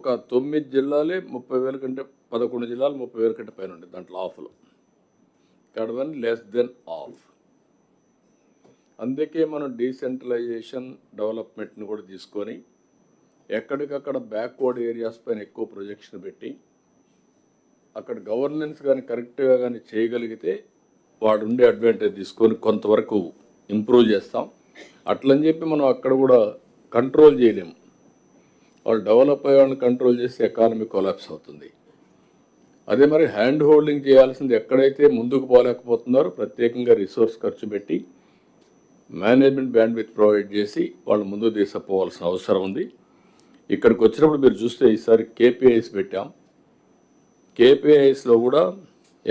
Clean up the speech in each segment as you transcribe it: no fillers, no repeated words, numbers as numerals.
ఒక 9 జిల్లాలే 30,000 కంటే 11 జిల్లాలు 30,000 కంటే పైన ఉండే దాంట్లో ఆఫ్లో కడవన్ లెస్ దెన్ ఆఫ్. అందుకే మనం డీసెంట్రలైజేషన్ డెవలప్మెంట్ని కూడా తీసుకొని ఎక్కడికక్కడ బ్యాక్వర్డ్ ఏరియాస్ పైన ఎక్కువ ప్రొజెక్షన్ పెట్టి అక్కడ గవర్నెన్స్ కానీ కరెక్ట్గా కానీ చేయగలిగితే వాడు ఉండే అడ్వాంటేజ్ తీసుకొని కొంతవరకు ఇంప్రూవ్ చేస్తాం. అట్లని చెప్పి మనం అక్కడ కూడా కంట్రోల్ చేయలేము. వాళ్ళు డెవలప్ అయ్యే వాళ్ళని కంట్రోల్ చేస్తే ఎకానమీ కొలాప్స్ అవుతుంది. అదే మరి హ్యాండ్ హోల్డింగ్ చేయాల్సింది ఎక్కడైతే ముందుకు పోలేకపోతున్నారో ప్రత్యేకంగా రిసోర్స్ ఖర్చు పెట్టి మేనేజ్మెంట్ బ్యాండ్విడ్త్ ప్రొవైడ్ చేసి వాళ్ళు ముందుకు తీసుకుపోవాల్సిన అవసరం ఉంది. ఇక్కడికి వచ్చినప్పుడు మీరు చూస్తే ఈసారి కేపీఐస్ పెట్టాం. కేపీఐస్లో కూడా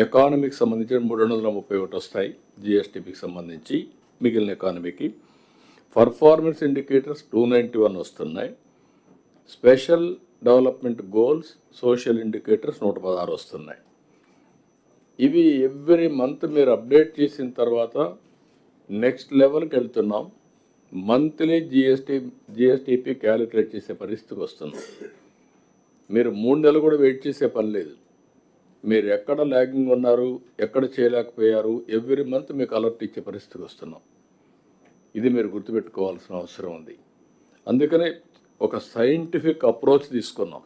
ఎకానమీకి సంబంధించిన 331 వస్తాయి, జిఎస్టీపీకి సంబంధించి. మిగిలిన ఎకానమీకి పర్ఫార్మెన్స్ ఇండికేటర్స్ 291 వస్తున్నాయి. Special development goals social indicators 116 వస్తున్నాయి. ఇవి ఎవ్రీ మంత్ మీరు అప్డేట్ చేసిన తర్వాత నెక్స్ట్ లెవెల్కి వెళ్తున్నాం. మంత్లీ జిఎస్టీపీ క్యాలిక్యులేట్ చేసే పరిస్థితికి వస్తున్నాం. మీరు 3 నెలలు కూడా వెయిట్ చేసే పని లేదు. మీరు ఎక్కడ ల్యాగింగ్ ఉన్నారు, ఎక్కడ చేయలేకపోయారు, ఎవ్రీ మంత్ మీకు అలర్ట్ ఇచ్చే పరిస్థితికి వస్తున్నాం. ఇది మీరు గుర్తుపెట్టుకోవాల్సిన అవసరం ఉంది. అందుకనే ఒక సైంటిఫిక్ అప్రోచ్ తీసుకున్నాం.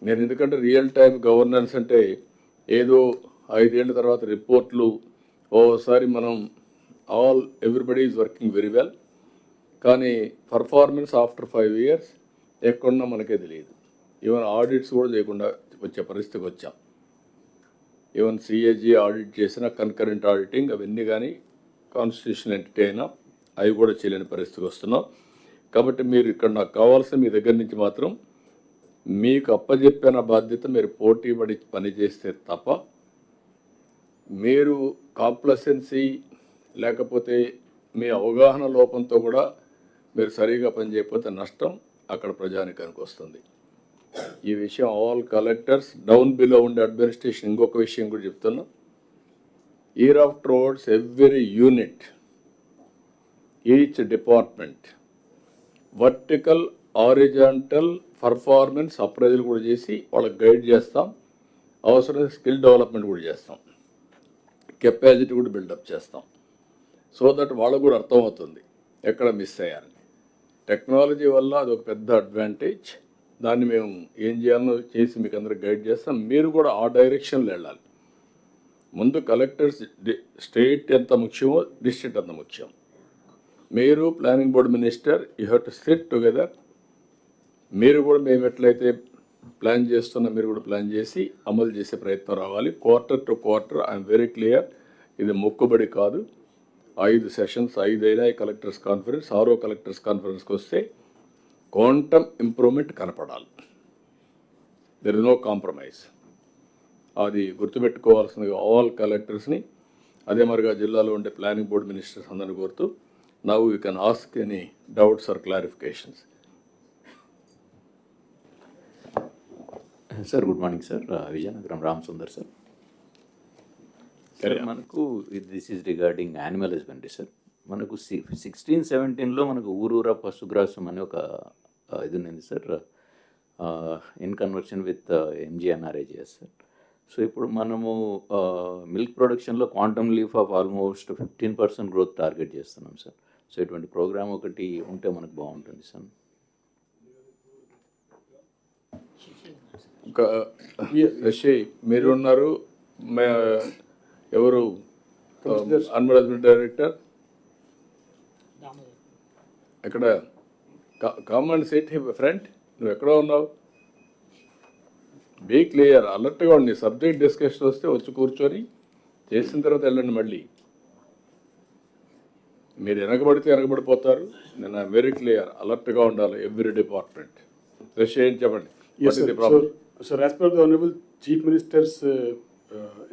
నేను ఎందుకంటే రియల్ టైం గవర్నెన్స్ అంటే ఏదో 5 ఏళ్ళ తర్వాత రిపోర్ట్లు ఓసారి మనం everybody is working very well, కానీ పర్ఫార్మెన్స్ ఆఫ్టర్ 5 ఇయర్స్ ఎక్కడున్నా మనకే తెలియదు. ఈవెన్ ఆడిట్స్ కూడా చేయకుండా వచ్చే పరిస్థితికి వచ్చాం. ఈవెన్ సిఏజీ ఆడిట్ చేసిన కన్కరెంట్ ఆడిటింగ్ అవన్నీ కానీ కాన్స్టిట్యూషనల్ ఎంటిటీ అయినా అవి కూడా చేయలేని పరిస్థితికి వస్తున్నాం. కాబట్టి మీరు ఇక్కడ నాకు కావాల్సిన మీ దగ్గర నుంచి మాత్రం మీకు అప్పజెప్పిన బాధ్యత మీరు పోటీపడి పనిచేస్తే తప్ప మీరు కాంప్లసెన్సీ లేకపోతే మీ అవగాహన లోపంతో కూడా మీరు సరిగా పనిచేయకపోతే నష్టం అక్కడ ప్రజానికానికి వస్తుంది. ఈ విషయం ఆల్ కలెక్టర్స్ డౌన్ బిలో ఉండే అడ్మినిస్ట్రేషన్ ఇంకొక విషయం కూడా చెప్తున్నా. Year of towards every unit, each department vertical horizontal performance appraisal కూడా చేసి వాళ్ళకి గైడ్ చేస్తాం. అవసరమైన స్కిల్ డెవలప్మెంట్ కూడా చేస్తాం, కెపాసిటీ కూడా బిల్డప్ చేస్తాం. సో దట్ వాళ్ళకు కూడా అర్థమవుతుంది ఎక్కడ మిస్ అయ్యారని. టెక్నాలజీ వల్ల అదొక పెద్ద అడ్వాంటేజ్. దాన్ని మేము ఏం చేయాలో చేసి మీకు అందరికి గైడ్ చేస్తాం. మీరు కూడా ఆ డైరెక్షన్లో వెళ్ళాలి. ముందు కలెక్టర్స్ స్టేట్ ఎంత ముఖ్యమో డిస్ట్రిక్ట్ అంత ముఖ్యం. మీరు planning board minister, you have to SIT together. మీరు కూడా మేము ఎట్లయితే ప్లాన్ చేస్తున్నా మీరు కూడా ప్లాన్ చేసి అమలు చేసే ప్రయత్నం రావాలి. Quarter to quarter I'm very clear, ఇది మొక్కుబడి కాదు. 5 సెషన్స్ 5 అయినాయి కలెక్టర్స్ కాన్ఫరెన్స్. 6వ కలెక్టర్స్ కాన్ఫరెన్స్కి వస్తే క్వాంటమ్ ఇంప్రూవ్మెంట్ కనపడాలి. There is no compromise. అది గుర్తుపెట్టుకోవాల్సింది ఆల్ కలెక్టర్స్ని. అదే మరిగా జిల్లాలో ఉండే ప్లానింగ్ బోర్డ్ మినిస్టర్స్ అందరిని కోరుతూ now you can ask any doubts or clarifications. Sir good morning sir, Vizianagaram Ram Sundar sir. మనకు this is regarding animal husbandry sir. మనకు 16-17లో మనకు ఊరూరా పశుగ్రాసం అనే ఒక ఇది ఉంది sir, in conversion with MGNREGS sir. So ఇప్పుడు మనము మిల్క్ ప్రొడక్షన్లో quantum leap of almost 15% growth target చేస్తున్నాం సార్. సో ఇటువంటి ప్రోగ్రామ్ ఒకటి ఉంటే మనకు బాగుంటుంది సార్. మీరు ఉన్నారు, ఎవరు అనిమల్ హస్బెండరీ డైరెక్టర్ ఎక్కడ? కామన్ సెట్ ఫ్రంట్, నువ్వు ఎక్కడ ఉన్నావు? బీ క్లియర్, అలర్ట్గా ఉండి సబ్జెక్ట్ డిస్కషన్ వస్తే వచ్చి కూర్చొని చేసిన తర్వాత వెళ్ళండి. మళ్ళీ మీరు వెనకబడిపోతారు. నేను వెరీ క్లియర్, అలర్ట్గా ఉండాలి ఎవ్రీ డిపార్ట్మెంట్. చెప్పండి. Sir, as per the Honorable Chief Minister's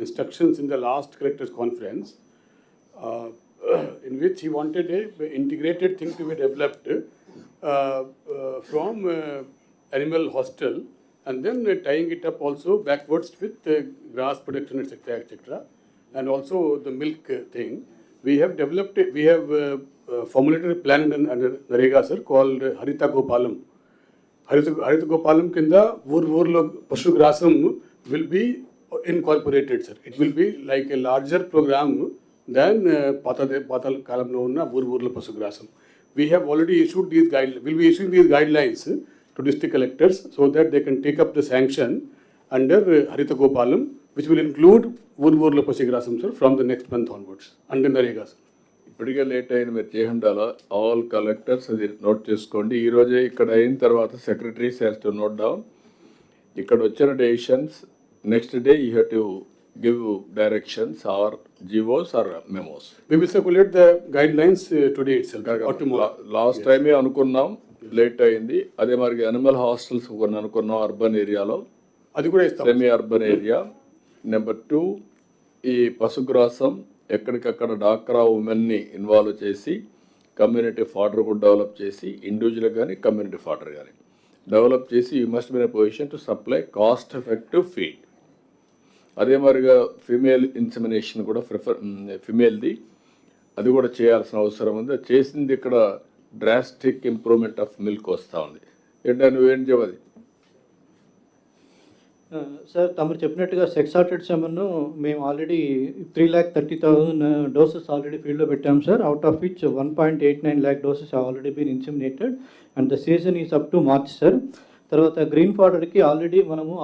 instructions in the last collectors conference, in which he wanted a integrated thing to be developed from animal hostel and then tying it up also backwards with grass production, etc., and also the milk thing. We have formulated a plan under Narega, sir, called Harita Gopalam, హరిత గోపాలం కింద ఊర్లో పశుగ్రాసం will be incorporated sir. It will be like a larger programme than పాత కాలంలో ఉన్న ఊర్లో పశుగ్రాసం. We have already issued these will be issuing these guidelines to district collectors so that they can take up the sanction under Harita Gopalam, which will include ఊర్లో పశుగ్రాసం sir from the next month onwards under Narega sir. ఇప్పటికే late అయింది, మీరు చేయండి. అలా all collectors అది note చేసుకోండి. ఈరోజే ఇక్కడ అయిన తర్వాత secretaries has to note down. ఇక్కడ వచ్చిన decisions next day you have to give directions or GOs or memos. We will circulate the guidelines today itself or tomorrow. Last టైమే అనుకున్నాం, లేట్ అయింది. అదే మరి యానిమల్ హాస్టల్స్ కొన్ని అనుకున్నాం అర్బన్ ఏరియాలో, అది కూడా ఇస్తాం. Semi urban area. నెంబర్ 2, ఈ పశుగ్రాసం ఎక్కడికక్కడ డాక్రా ఉమెన్ని ఇన్వాల్వ్ చేసి కమ్యూనిటీ ఫాడర్ కూడా డెవలప్ చేసి, ఇండివిజువల్ కానీ కమ్యూనిటీ ఫాడర్ కానీ డెవలప్ చేసి you must be in a position to supply cost effective feed. అదే మరిగా ఫిమేల్ ఇన్సెమినేషన్ కూడా ఫిమేల్ది అది కూడా చేయాల్సిన అవసరం ఉంది. చేసింది ఇక్కడ డ్రాస్టిక్ ఇంప్రూవ్మెంట్ ఆఫ్ మిల్క్ వస్తూ ఉంది. ఏంటంటే నువ్వేం చెప్పది? సార్ తమరు చెప్పినట్టుగా సెక్సాటెడ్ సెమన్ మేము ఆల్రెడీ 3,30,000 డోసెస్ ఆల్రెడీ ఫీల్డ్లో పెట్టాము sir. Out of which 1.89 lakh doses already been inseminated and the season is up to March sir. తర్వాత గ్రీన్ ఫాడర్కి ఆల్రెడీ మనము